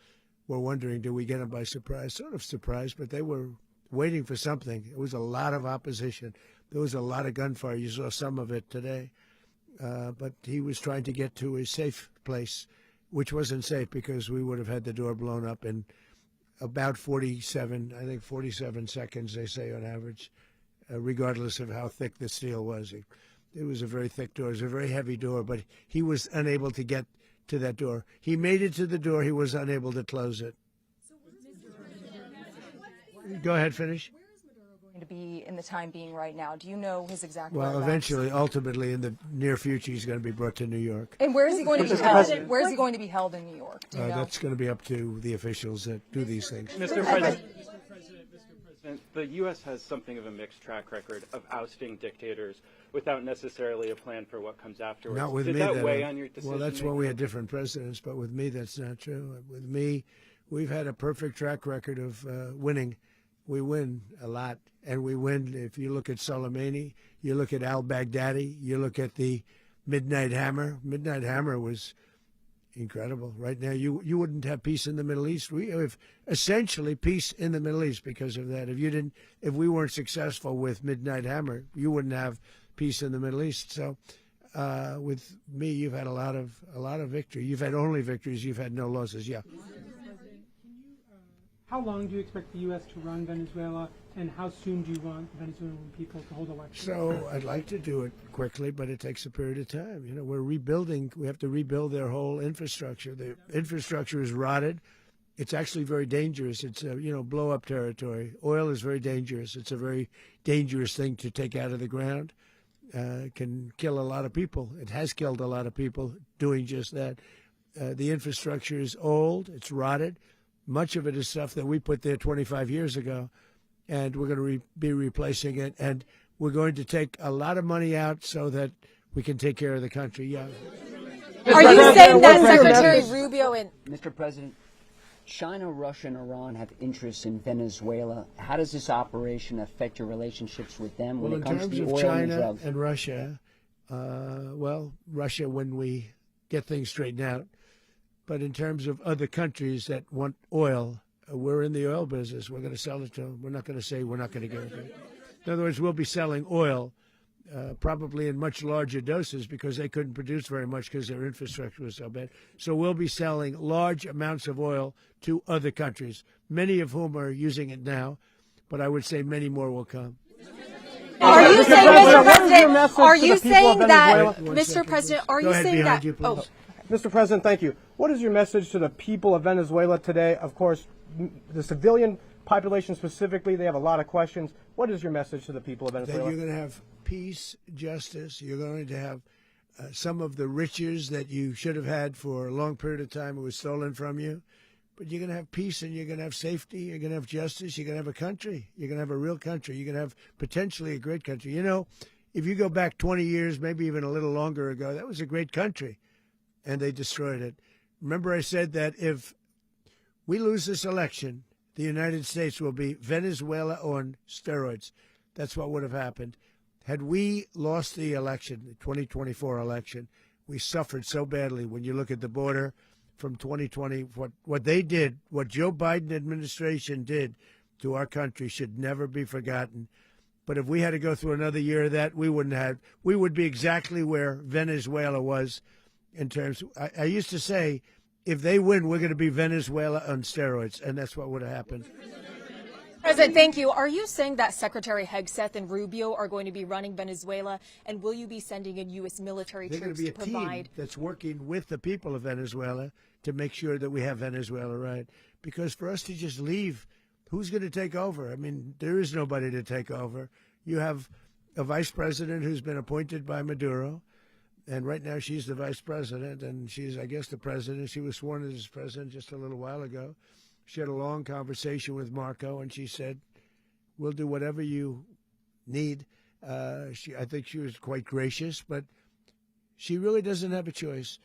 [SPEAKER 1] were wondering, do we get them by surprise? Sort of surprised, but they were waiting for something. It was a lot of opposition. There was a lot of gunfire. You saw some of it today. But he was trying to get to a safe place, which wasn't safe because we would have had the door blown up in about 47 seconds, they say on average, regardless of how thick the steel was. It was a very thick door. It was a very heavy door, but he was unable to get to that door. He made it to the door. He was unable to close it. Go ahead, finish.
[SPEAKER 10] To be in the time being right now, do you know his exact
[SPEAKER 1] Well,
[SPEAKER 10] whereabouts?
[SPEAKER 1] eventually, ultimately, in the near future, he's going to be brought to New York.
[SPEAKER 10] And where is he going to be held? Where is he going to be held in New York? Do you know?
[SPEAKER 1] That's going to be up to the officials that do these things.
[SPEAKER 11] Mr. President, the U.S. has something of a mixed track record of ousting dictators without necessarily a plan for what comes afterwards.
[SPEAKER 1] Not with
[SPEAKER 11] Did
[SPEAKER 1] me.
[SPEAKER 11] that weigh on your decision?
[SPEAKER 1] Well, that's when we had different presidents, but with me, that's not true. With me, we've had a perfect track record of winning. We win a lot, and we win. If you look at Soleimani, you look at al-Baghdadi, you look at the Midnight Hammer. Midnight Hammer was incredible. Right now, you wouldn't have peace in the Middle East. We have essentially peace in the Middle East because of that. If we weren't successful with Midnight Hammer, you wouldn't have peace in the Middle East. So, with me, you've had a lot of victory. You've had only victories. You've had no losses. Yeah.
[SPEAKER 6] How long do you expect the U.S. to run Venezuela, and how soon do you want the Venezuelan people to hold elections?
[SPEAKER 1] So I'd like to do it quickly, but it takes a period of time. We're rebuilding. We have to rebuild their whole infrastructure. The infrastructure is rotted. It's actually very dangerous. It's blow-up territory. Oil is very dangerous. It's a very dangerous thing to take out of the ground. It can kill a lot of people. It has killed a lot of people doing just that. The infrastructure is old. It's rotted. Much of it is stuff that we put there 25 years ago, and we're going to be replacing it. And we're going to take a lot of money out so that we can take care of the country. Yeah.
[SPEAKER 7] Are you saying that Secretary Rubio and
[SPEAKER 12] Mr. President, China, Russia, and Iran have interests in Venezuela. How does this operation affect your relationships with them when it comes to the oil and drugs?
[SPEAKER 1] In terms of China and Russia, Russia, when we get things straightened out. But in terms of other countries that want oil, we're in the oil business. We're going to sell it to them. We're not going to say we're not going to give it to them. In other words, we'll be selling oil probably in much larger doses because they couldn't produce very much because their infrastructure was so bad. So we'll be selling large amounts of oil to other countries, many of whom are using it now. but I would say many more will come.
[SPEAKER 7] Are you saying, Mr. President,
[SPEAKER 13] are you saying that,
[SPEAKER 7] Mr. President, are
[SPEAKER 1] Go
[SPEAKER 7] you
[SPEAKER 1] ahead,
[SPEAKER 7] saying
[SPEAKER 1] behind
[SPEAKER 7] that?
[SPEAKER 1] you, please.
[SPEAKER 13] Mr. President, thank you. What is your message to the people of Venezuela today? Of course, the civilian population specifically, they have a lot of questions. What is your message to the people of
[SPEAKER 1] That
[SPEAKER 13] Venezuela?
[SPEAKER 1] you're going to have peace, justice. You're going to have some of the riches that you should have had for a long period of time. It was stolen from you. But you're going to have peace, and you're going to have safety. You're going to have justice. You're going to have a country. You're going to have a real country. You're going to have potentially a great country. You know, if you go back 20 years, maybe even a little longer ago, that was a great country, and they destroyed it. Remember I said that if we lose this election, the United States will be Venezuela on steroids. That's what would have happened. Had we lost the election, the 2024 election, we suffered so badly. When you look at the border from 2020, what they did, what Joe Biden administration did to our country should never be forgotten. But if we had to go through another year of that, we would be exactly where Venezuela was in terms. I used to say, if they win, we're going to be Venezuela on steroids, and that's what would have happened.
[SPEAKER 7] President, thank you. Are you saying that Secretary Hegseth and Rubio are going to be running Venezuela, and will you be sending in U.S. military
[SPEAKER 1] They're going
[SPEAKER 7] troops
[SPEAKER 1] to be a
[SPEAKER 7] to provide?
[SPEAKER 1] team that's working with the people of Venezuela to make sure that we have Venezuela right. Because for us to just leave, who's going to take over? I mean, there is nobody to take over. You have a vice president who's been appointed by Maduro, and right now she's the vice president, and she's, I guess, the president. She was sworn in as president just a little while ago. She had a long conversation with Marco, and she said, we'll do whatever you need. I think she was quite gracious, but she really doesn't have a choice.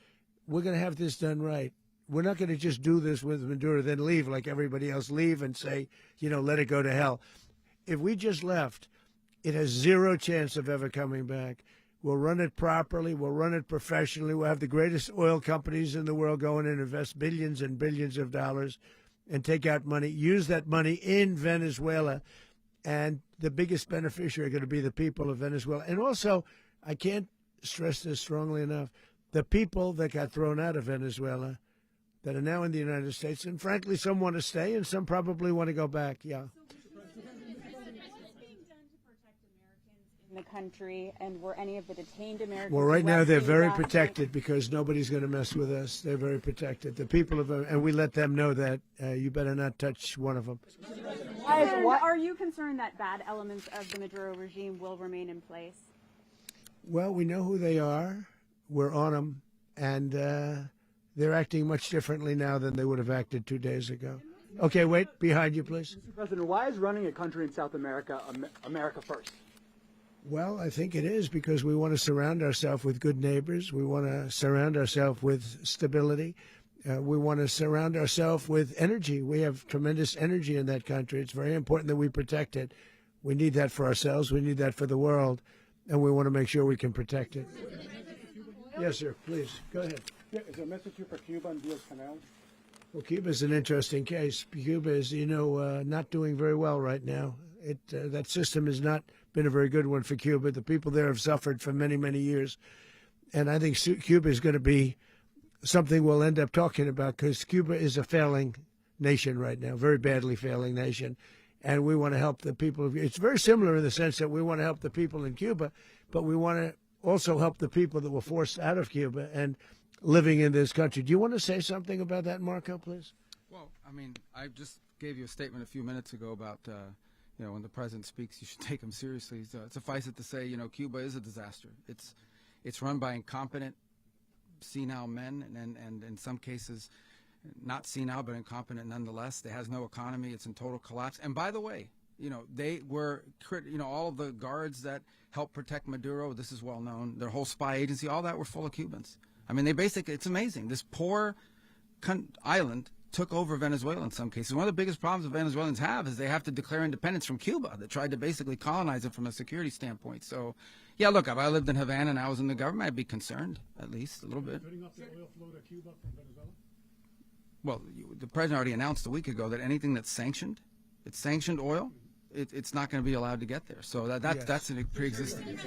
[SPEAKER 1] We're going to have this done right. We're not going to just do this with Maduro, then leave like everybody else, leave and say, let it go to hell. If we just left, it has zero chance of ever coming back. We'll run it properly. We'll run it professionally. We'll have the greatest oil companies in the world go in and invest billions and billions of dollars and take out money, use that money in Venezuela. And the biggest beneficiary are going to be the people of Venezuela. And also, I can't stress this strongly enough, the people that got thrown out of Venezuela that are now in the United States, and frankly, some want to stay and some probably want to go back, yeah.
[SPEAKER 14] In the country, and were any of the detained Americans?
[SPEAKER 1] Well, right now they're
[SPEAKER 14] arrested
[SPEAKER 1] very
[SPEAKER 14] last night?
[SPEAKER 1] protected because nobody's going to mess with us. They're very protected. The people of, and we let them know that you better not touch one of them.
[SPEAKER 14] And are you concerned that bad elements of the Maduro regime will remain in place?
[SPEAKER 1] Well, we know who they are. We're on them, and they're acting much differently now than they would have acted 2 days ago. Okay, wait, behind you, please.
[SPEAKER 2] Mr. President, why is running a country in South America America first?
[SPEAKER 1] Well, I think it is because we want to surround ourselves with good neighbors. We want to surround ourselves with stability. We want to surround ourselves with energy. We have tremendous energy in that country. It's very important that we protect it. We need that for ourselves. We need that for the world. And we want to make sure we can protect it. Yes, sir. Please, go ahead.
[SPEAKER 15] Yeah, is there a message here for Cuba and Diaz-Canel?
[SPEAKER 1] Well, Cuba is an interesting case. Cuba is, not doing very well right now. That system has not been a very good one for Cuba. The people there have suffered for many, many years. And I think Cuba is going to be something we'll end up talking about because Cuba is a failing nation right now, very badly failing nation. And we want to help the people. It's very similar in the sense that we want to help the people in Cuba, but we want to also help the people that were forced out of Cuba and living in this country. Do you want to say something about that, Marco, please?
[SPEAKER 4] Well, I mean, I just gave you a statement a few minutes ago about, when the president speaks, you should take him seriously. So suffice it to say, Cuba is a disaster. It's run by incompetent, senile men, and in some cases, not senile but incompetent nonetheless. It has no economy. It's in total collapse. And by the way, they were, all of the guards that helped protect Maduro. This is well known. Their whole spy agency, all that were full of Cubans. I mean, it's amazing. This poor island took over Venezuela in some cases. One of the biggest problems the Venezuelans have is they have to declare independence from Cuba. They tried to basically colonize it from a security standpoint. So, yeah, look, if I lived in Havana and I was in the government, I'd be concerned, at least a little bit.
[SPEAKER 15] Cutting off the oil flow to Cuba from Venezuela?
[SPEAKER 4] Well, the president already announced a week ago that anything that's sanctioned oil, it's not going to be allowed to get there. So that's a pre-existing.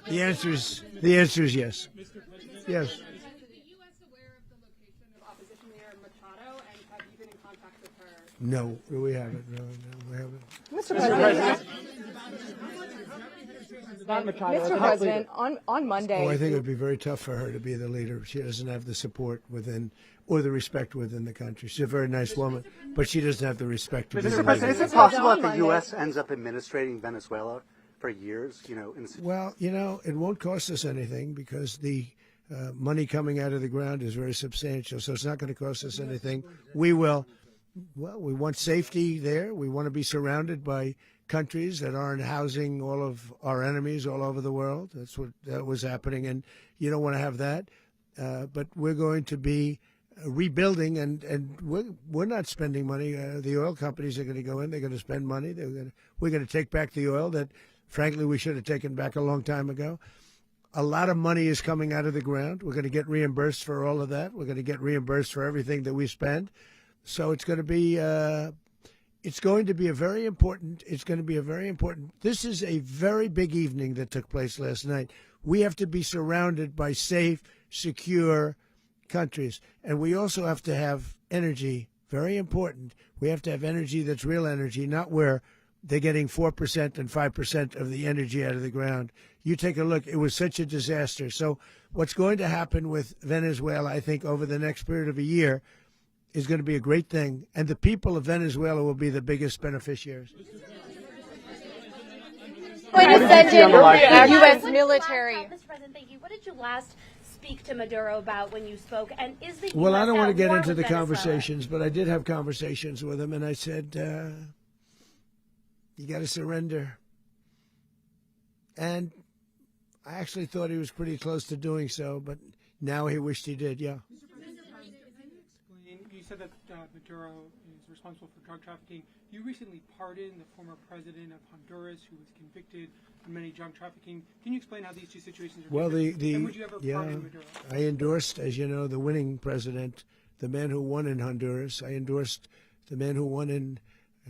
[SPEAKER 1] The answer is yes. Yes.
[SPEAKER 14] Is the U.S. aware of the location of opposition leader Machado, and have you been in contact with her?
[SPEAKER 1] No, we haven't. No, we haven't.
[SPEAKER 10] Mr. President. Mr. President, on Monday.
[SPEAKER 1] Oh, I think it would be very tough for her to be the leader. She doesn't have the support within or the respect within the country. She's a very nice woman, but she doesn't have the respect.
[SPEAKER 16] Mr. President, is it possible that the U.S. ends up administrating Venezuela for years?
[SPEAKER 1] Well, it won't cost us anything because the money coming out of the ground is very substantial, so it's not going to cost us anything. We will. Well, we want safety there. We want to be surrounded by countries that aren't housing all of our enemies all over the world. That's what that was happening, and you don't want to have that. But we're going to be rebuilding, and we're not spending money. The oil companies are going to go in. They're going to spend money. We're going to take back the oil that, frankly, we should have taken back a long time ago. A lot of money is coming out of the ground. We're going to get reimbursed for all of that. We're going to get reimbursed for everything that we spend. So it's going to be a very important. This is a very big evening that took place last night. We have to be surrounded by safe, secure countries, and we also have to have energy. Very important. We have to have energy that's real energy, not where they're getting 4% and 5% of the energy out of the ground. You take a look. It was such a disaster. So what's going to happen with Venezuela, I think, over the next period of a year is going to be a great thing, and the people of Venezuela will be the biggest beneficiaries.
[SPEAKER 7] Going to send in U.S. military.
[SPEAKER 17] Mr. President, thank you. What did you last speak to Maduro about when you spoke? And is the
[SPEAKER 1] Well,
[SPEAKER 17] US
[SPEAKER 1] I don't want to get
[SPEAKER 17] war
[SPEAKER 1] into
[SPEAKER 17] with
[SPEAKER 1] the
[SPEAKER 17] Venezuela?
[SPEAKER 1] conversations, but I did have conversations with him, and I said, you got to surrender. And I actually thought he was pretty close to doing so, but now he wished he did, yeah.
[SPEAKER 6] You said that Maduro is responsible for drug trafficking. You recently pardoned the former president of Honduras who was convicted of many drug trafficking. Can you explain how these two situations are different? And would you ever pardon Maduro?
[SPEAKER 1] I endorsed, as you know, the winning president, the man who won in Honduras. I endorsed the man who won in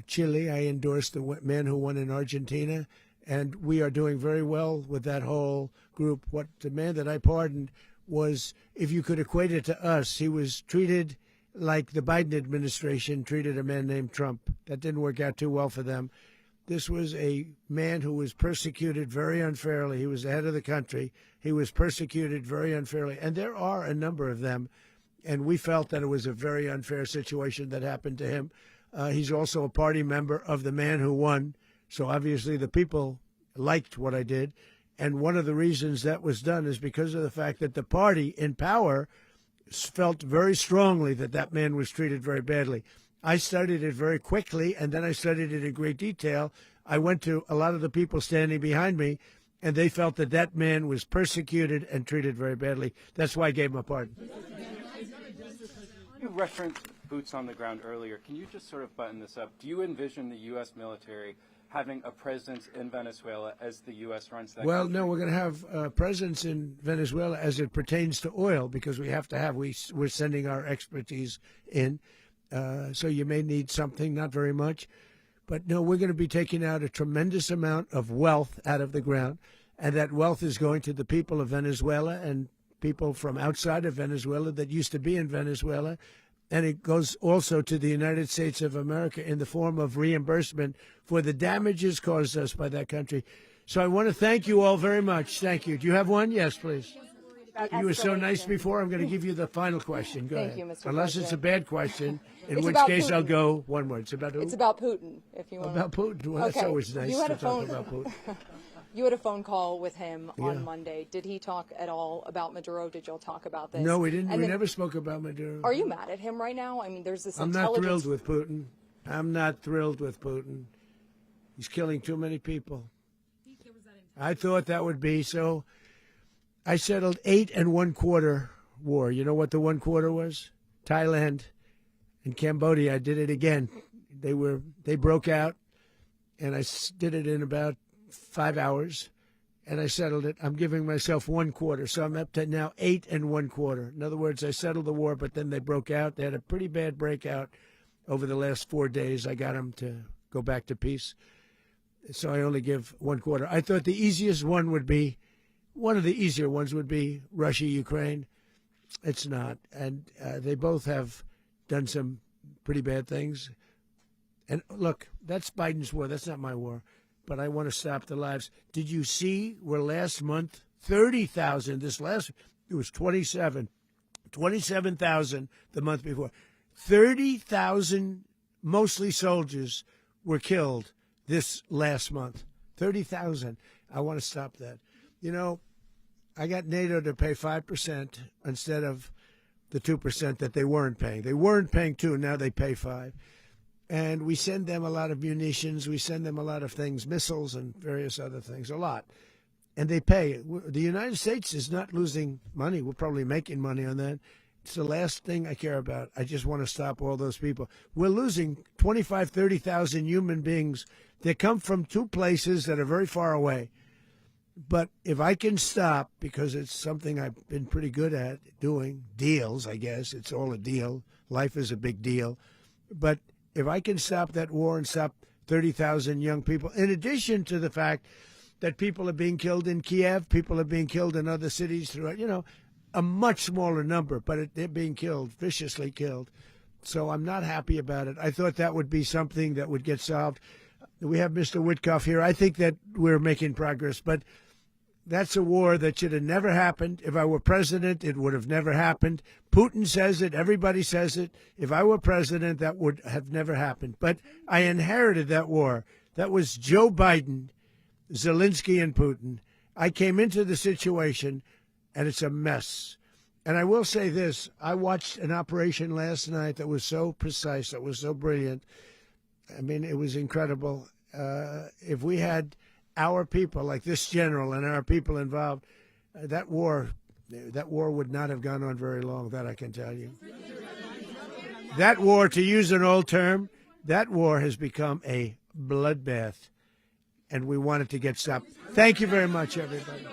[SPEAKER 1] Chile. I endorsed the man who won in Argentina. And we are doing very well with that whole group. What the man that I pardoned was, if you could equate it to us, he was treated like the Biden administration treated a man named Trump. That didn't work out too well for them. This was a man who was persecuted very unfairly. He was the head of the country. He was persecuted very unfairly. And there are a number of them. And we felt that it was a very unfair situation that happened to him. He's also a party member of the man who won. So obviously the people liked what I did. And one of the reasons that was done is because of the fact that the party in power felt very strongly that that man was treated very badly. I studied it very quickly, and then I studied it in great detail. I went to a lot of the people standing behind me, and they felt that that man was persecuted and treated very badly. That's why I gave him a pardon.
[SPEAKER 11] You referenced boots on the ground earlier. Can you just sort of button this up? Do you envision the U.S. military having a presence in Venezuela as the U.S. runs that country?
[SPEAKER 1] No, we're going to have a presence in Venezuela as it pertains to oil, because we have to have, we're sending our expertise in. So you may need something, not very much. But no, we're going to be taking out a tremendous amount of wealth out of the ground. And that wealth is going to the people of Venezuela and people from outside of Venezuela that used to be in Venezuela. And it goes also to the United States of America in the form of reimbursement for the damages caused us by that country. So I want to thank you all very much. Thank you. Do you have one? Yes, please. You were so nice before. I'm going to give you the final question. Go ahead.
[SPEAKER 10] Thank you, Mr.
[SPEAKER 1] Unless
[SPEAKER 10] President.
[SPEAKER 1] it's a bad question, in
[SPEAKER 10] It's
[SPEAKER 1] which
[SPEAKER 10] about
[SPEAKER 1] case I'll
[SPEAKER 10] Putin.
[SPEAKER 1] go one word. It's about who?
[SPEAKER 10] It's about Putin, if you want.
[SPEAKER 1] About Putin. Well, that's
[SPEAKER 10] Okay.
[SPEAKER 1] always nice
[SPEAKER 10] You had
[SPEAKER 1] to
[SPEAKER 10] a
[SPEAKER 1] talk
[SPEAKER 10] phone-
[SPEAKER 1] about Putin.
[SPEAKER 10] You had a phone call with him
[SPEAKER 1] Yeah.
[SPEAKER 10] on Monday. Did he talk at all about Maduro? Did y'all talk about this?
[SPEAKER 1] No, we didn't.
[SPEAKER 10] And
[SPEAKER 1] We
[SPEAKER 10] then-
[SPEAKER 1] never spoke about Maduro.
[SPEAKER 10] Are you mad at him right now? I mean, there's this
[SPEAKER 1] I'm not
[SPEAKER 10] intelligence.
[SPEAKER 1] thrilled with Putin. I'm not thrilled with Putin. He's killing too many people. I thought that would be so. I settled 8 1/4 war. You know what the 1/4 was? Thailand and Cambodia. I did it again. They broke out, and I did it in about 5 hours, and I settled it. I'm giving myself 1/4, so I'm up to now 8 1/4. In other words, I settled the war, but then they broke out. They had a pretty bad breakout over the last 4 days. I got them to go back to peace, so I only give 1/4. I thought the easiest one would be, one of the easier ones would be Russia, Ukraine. It's not, and they both have done some pretty bad things. And look, that's Biden's war. That's not my war. But I want to stop the lives. Did you see where last month, 30,000, it was 27,000 the month before. 30,000, mostly soldiers, were killed this last month. 30,000. I want to stop that. You know, I got NATO to pay 5% instead of the 2% that they weren't paying. They weren't paying 2, now they pay 5. And we send them a lot of munitions. We send them a lot of things, missiles and various other things, a lot. And they pay. The United States is not losing money. We're probably making money on that. It's the last thing I care about. I just want to stop all those people. We're losing 25, 30,000 human beings. They come from 2 places that are very far away. But if I can stop, because it's something I've been pretty good at doing, deals, I guess. It's all a deal. Life is a big deal. But if I can stop that war and stop 30,000 young people, in addition to the fact that people are being killed in Kiev, people are being killed in other cities throughout, a much smaller number, but they're being killed, viciously killed. So I'm not happy about it. I thought that would be something that would get solved. We have Mr. Witkoff here. I think that we're making progress, but that's a war that should have never happened. If I were president, it would have never happened. Putin says it. Everybody says it. If I were president, that would have never happened. But I inherited that war. That was Joe Biden, Zelensky, and Putin. I came into the situation, and it's a mess. And I will say this. I watched an operation last night that was so precise, that was so brilliant. I mean, it was incredible. If we had our people, like this general and our people involved, that war would not have gone on very long, that I can tell you. That war, to use an old term, that war has become a bloodbath, and we want it to get stopped. Thank you very much, everybody.